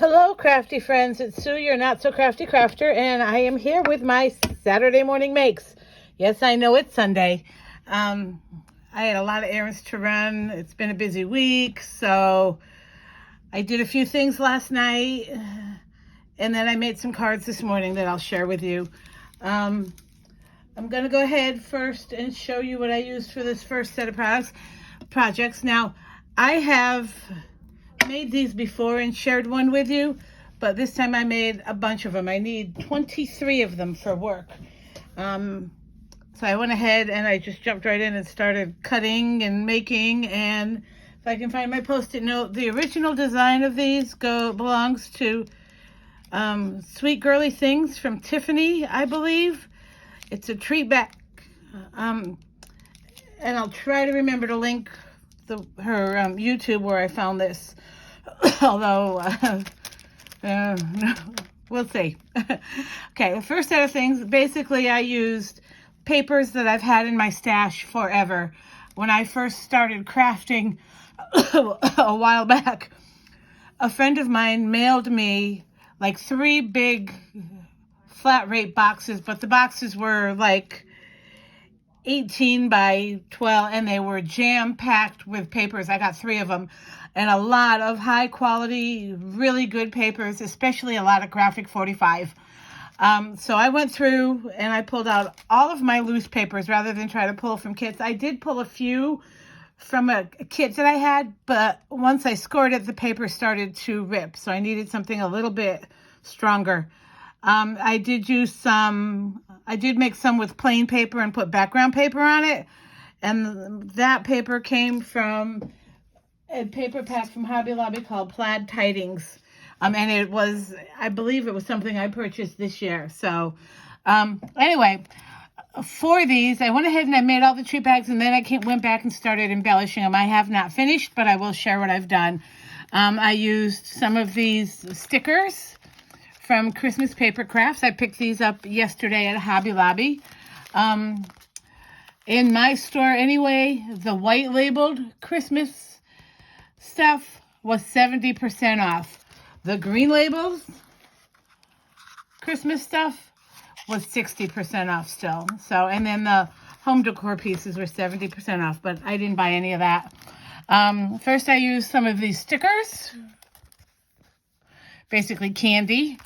Hello, crafty friends. It's Sue, your not so crafty crafter, and I am here with my Saturday morning makes. Yes, I know it's Sunday. I had a lot of errands to run. It's been a busy week, so I did a few things last night, and then I made some cards this morning that I'll share with you. I'm going to go ahead first and show you what I used for this first set of projects. Now, I have made these before and shared one with you, but this time I made a bunch of them. I need 23 of them for work. So I went ahead and I just jumped right in and started cutting and making. And if I can find my post-it note, the original design of these belongs to Sweet Girly Things from Tiffany, I believe. It's a treat bag. And I'll try to remember to link her YouTube where I found this. Although, we'll see. Okay, the first set of things, basically I used papers that I've had in my stash forever. When I first started crafting a while back, a friend of mine mailed me like 3 big flat rate boxes, but the boxes were like 18 by 12 and they were jam-packed with papers. I got 3 of them and a lot of high quality, really good papers, especially a lot of graphic 45. So I went through and I pulled out all of my loose papers rather than try to pull from kits. I did pull a few from a kit that I had, but once I scored it, the paper started to rip. So I needed something a little bit stronger. I did make some with plain paper and put background paper on it. And that paper came from a paper pack from Hobby Lobby called Plaid Tidings. And it was, I believe it was something I purchased this year. So, anyway, for these, I went ahead and I made all the treat bags and then I went back and started embellishing them. I have not finished, but I will share what I've done. I used some of these stickers from Christmas Paper Crafts. I picked these up yesterday at Hobby Lobby. In my store anyway, the white labeled Christmas stuff was 70% off. The green labels Christmas stuff was 60% off still. So, and then the home decor pieces were 70% off, but I didn't buy any of that. First I used some of these stickers, basically candy.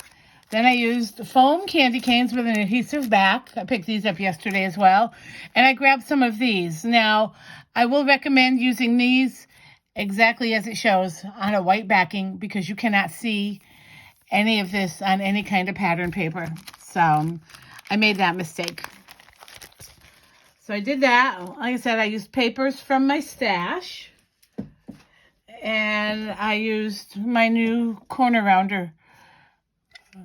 Then I used foam candy canes with an adhesive back. I picked these up yesterday as well. And I grabbed some of these. Now, I will recommend using these exactly as it shows on a white backing because you cannot see any of this on any kind of pattern paper. So, I made that mistake. So, I did that. Like I said, I used papers from my stash. And I used my new corner rounder.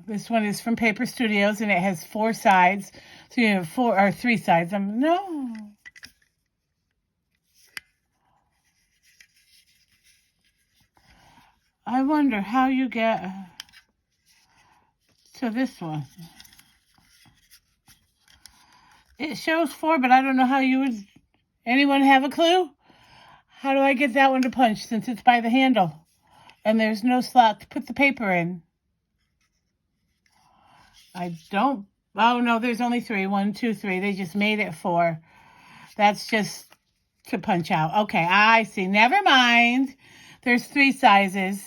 This one is from Paper Studios, and it has 4 sides. So you have 4 or 3 sides. No. I wonder how you get to this one. It shows 4, but I don't know how you would. Anyone have a clue? How do I get that one to punch since it's by the handle? And there's no slot to put the paper in. I don't, oh no, there's only 3. 1, 2, 3. They just made it 4. That's just to punch out. Okay, I see. Never mind. There's 3 sizes.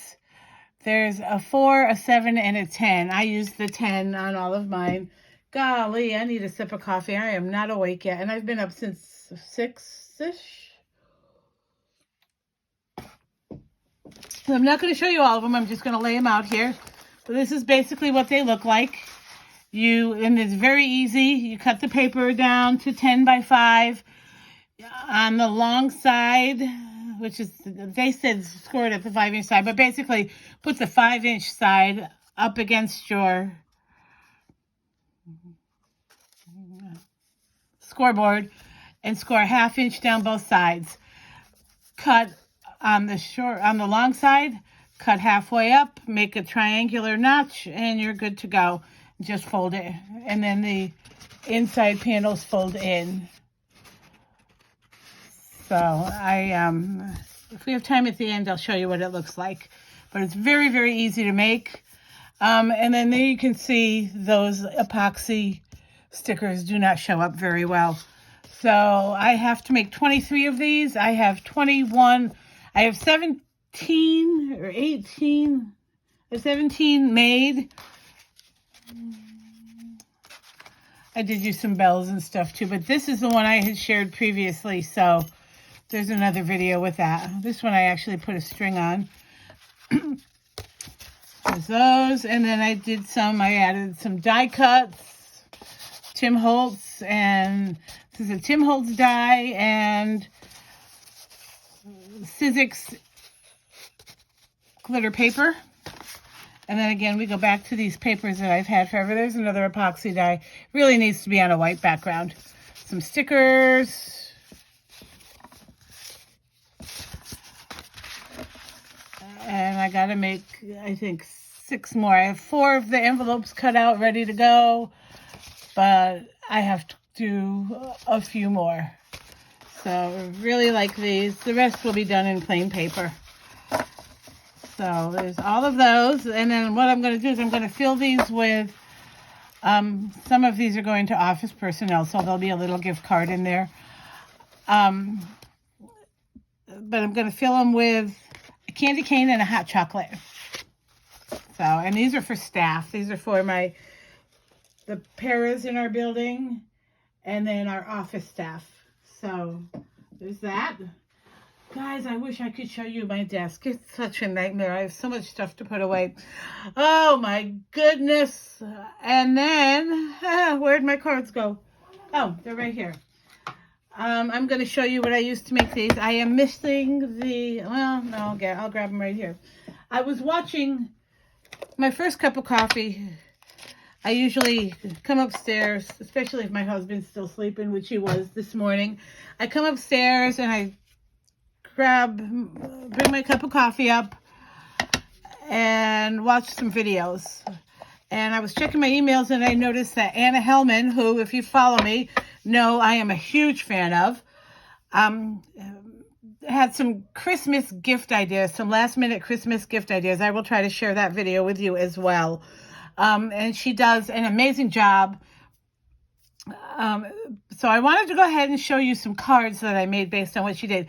There's a 4, a 7, and a 10. I used the 10 on all of mine. Golly, I need a sip of coffee. I am not awake yet, and I've been up since 6-ish. So I'm not going to show you all of them. I'm just going to lay them out here. So this is basically what they look like. And it's very easy. You cut the paper down to 10 by 5 on the long side, which is, they said score it at the 5-inch side, but basically put the 5-inch side up against your scoreboard and score a 1/2 inch down both sides. Cut on the long side, cut halfway up, make a triangular notch, and you're good to go. Just fold it, and then the inside panels fold in. So if we have time at the end, I'll show you what it looks like. but it's very, very easy to make. And then there you can see those epoxy stickers do not show up very well. So I have to make 23 of these. I have 21. I have 17 or 18. I have 17 made. I did use some bells and stuff too, but this is the one I had shared previously, so there's another video with that. This one I actually put a string on. There's those, and then I added some die cuts, Tim Holtz, and this is a Tim Holtz die, and Sizzix glitter paper. And then again, we go back to these papers that I've had forever. There's another epoxy die. Really needs to be on a white background. Some stickers. And I got to make, I think, 6 more. I have 4 of the envelopes cut out, ready to go. But I have to do a few more. So I really like these. The rest will be done in plain paper. So there's all of those, and then what I'm going to do is I'm going to fill these with, some of these are going to office personnel, so there'll be a little gift card in there. But I'm going to fill them with a candy cane and a hot chocolate. So, and these are for staff. These are for the paras in our building, and then our office staff. So there's that. Guys, I wish I could show you my desk. It's such a nightmare. I have so much stuff to put away. Oh, my goodness. And then, where'd my cards go? Oh, they're right here. I'm going to show you what I used to make these. I am missing well, no, I'll grab them right here. I was watching my first cup of coffee. I usually come upstairs, especially if my husband's still sleeping, which he was this morning. I come upstairs and I bring my cup of coffee up and watch some videos. And I was checking my emails and I noticed that Anna Hellman, who, if you follow me, know I am a huge fan of, had some Christmas gift ideas, some last minute Christmas gift ideas. I will try to share that video with you as well. And she does an amazing job. So I wanted to go ahead and show you some cards that I made based on what she did.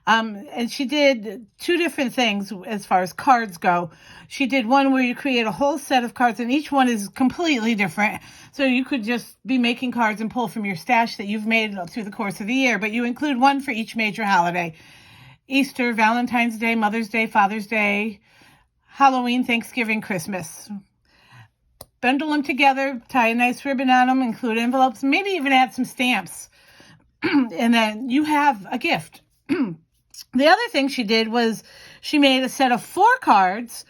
And she did 2 different things as far as cards go. She did one where you create a whole set of cards, and each one is completely different. So you could just be making cards and pull from your stash that you've made through the course of the year, but you include one for each major holiday. Easter, Valentine's Day, Mother's Day, Father's Day, Halloween, Thanksgiving, Christmas. Bundle them together, tie a nice ribbon on them, include envelopes, maybe even add some stamps. And then you have a gift. The other thing she did was she made a set of 4 cards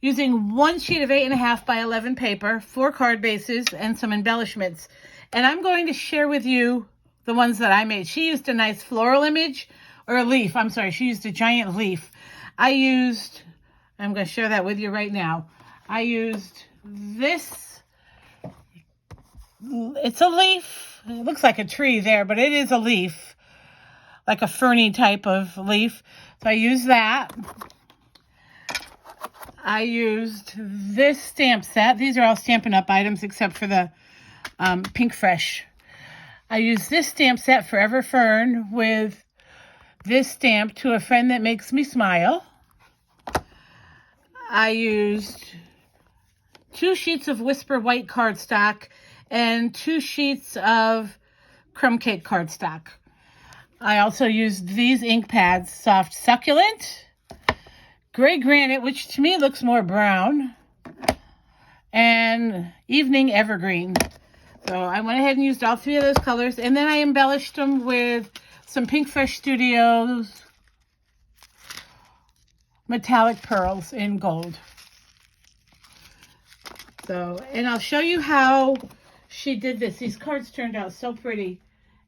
using 1 sheet of 8.5 by 11 paper, 4 card bases, and some embellishments. And I'm going to share with you the ones that I made. She used a nice floral image, or a leaf. I'm sorry, she used a giant leaf. I'm going to share that with you right now. I used this. It's a leaf. It looks like a tree there, but it is a leaf. Like a ferny type of leaf. So I used that. I used this stamp set. These are all Stampin' Up! Items except for the Pink Fresh. I used this stamp set, Forever Fern, with this stamp, To a Friend That Makes Me Smile. I used 2 sheets of Whisper White cardstock and 2 sheets of Crumb Cake cardstock. I also used these ink pads, Soft Succulent, Gray Granite, which to me looks more brown, and Evening Evergreen. So I went ahead and used all 3 of those colors, and then I embellished them with some Pink Fresh Studios metallic pearls in gold. So, and I'll show you how she did this. These cards turned out so pretty.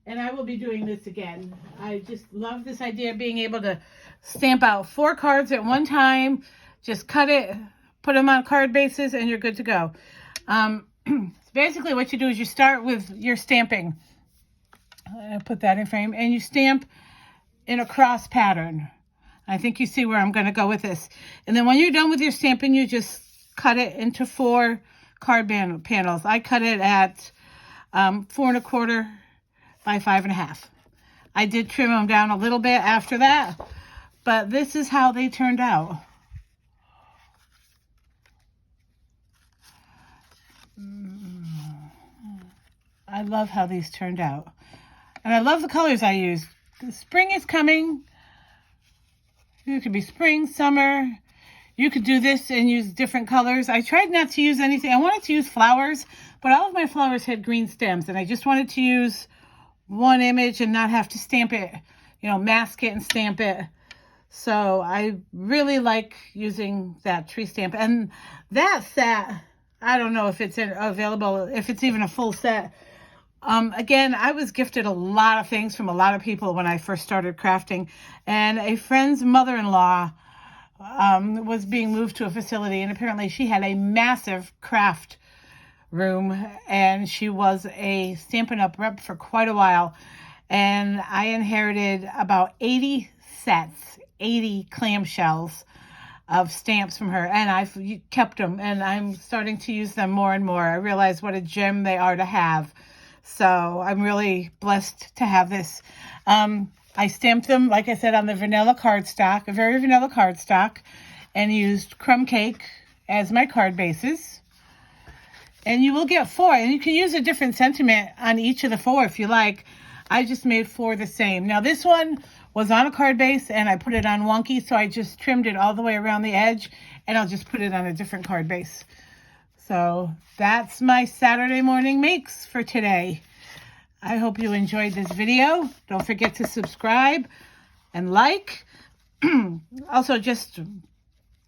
And I will be doing this again. I just love this idea of being able to stamp out 4 cards at one time. Just cut it, put them on card bases, and you're good to go. Basically, what you do is you start with your stamping. I put that in frame. And you stamp in a cross pattern. I think you see where I'm going to go with this. And then when you're done with your stamping, you just cut it into 4 card panels. I cut it at 4 1/4 by 5 1/2. I did trim them down a little bit after that, but this is how they turned out. I love how these turned out. And I love the colors I used. Spring is coming. It could be spring, summer. You could do this and use different colors. I tried not to use anything. I wanted to use flowers, but all of my flowers had green stems, and I just wanted to use one image and not have to stamp it, mask it and stamp it. So I really like using that tree stamp. And that set, I don't know if it's available, if it's even a full set. Again, I was gifted a lot of things from a lot of people when I first started crafting, and a friend's mother-in-law was being moved to a facility, and apparently she had a massive craft room, and she was a Stampin' Up! Rep for quite a while, and I inherited about 80 sets, 80 clamshells of stamps from her, and I've kept them, and I'm starting to use them more and more. I realize what a gem they are to have. So I'm really blessed to have this. I stamped them, like I said, on the vanilla cardstock, a very vanilla cardstock, and used crumb cake as my card bases. And you will get 4, and you can use a different sentiment on each of the 4 if you like. I just made 4 the same. Now this one was on a card base, and I put it on wonky, so I just trimmed it all the way around the edge, and I'll just put it on a different card base. So that's my Saturday morning makes for today. I hope you enjoyed this video. Don't forget to subscribe and like. Also, just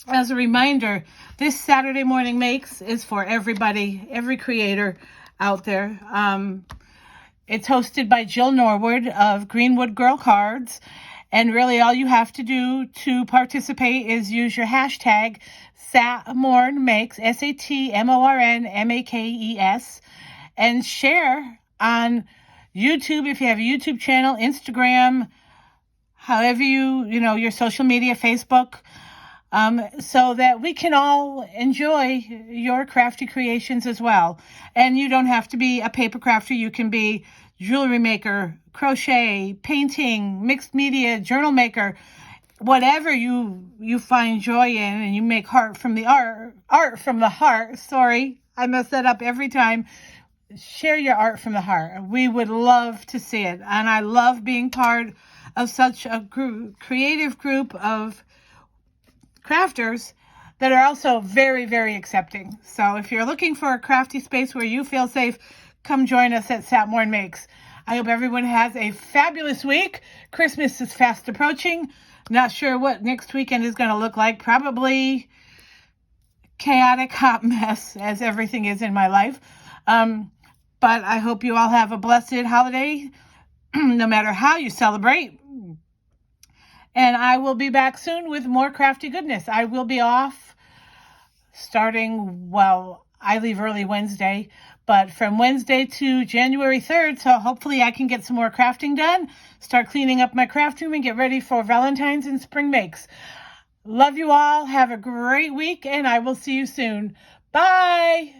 as a reminder, this Saturday morning makes is for everybody, every creator out there. It's hosted by Jill Norwood of Greenwood Girl Cards. And really all you have to do to participate is use your hashtag SatMornMakes, SatMornMakes, and share on YouTube if you have a YouTube channel, Instagram, however your social media, Facebook, so that we can all enjoy your crafty creations as well. And you don't have to be a paper crafter. You can be jewelry maker, crochet, painting, mixed media, journal maker, whatever you find joy in, and you make art from the heart. Sorry, I mess that up every time. Share your art from the heart. We would love to see it. And I love being part of such a creative group of crafters that are also very, very accepting. So if you're looking for a crafty space where you feel safe, come join us at Satmorn Makes. I hope everyone has a fabulous week. Christmas is fast approaching. Not sure what next weekend is going to look like. Probably chaotic, hot mess, as everything is in my life. But I hope you all have a blessed holiday, no matter how you celebrate. And I will be back soon with more crafty goodness. I will be off starting, I leave early Wednesday, but from Wednesday to January 3rd, so hopefully I can get some more crafting done, start cleaning up my craft room, and get ready for Valentine's and spring makes. Love you all. Have a great week, and I will see you soon. Bye!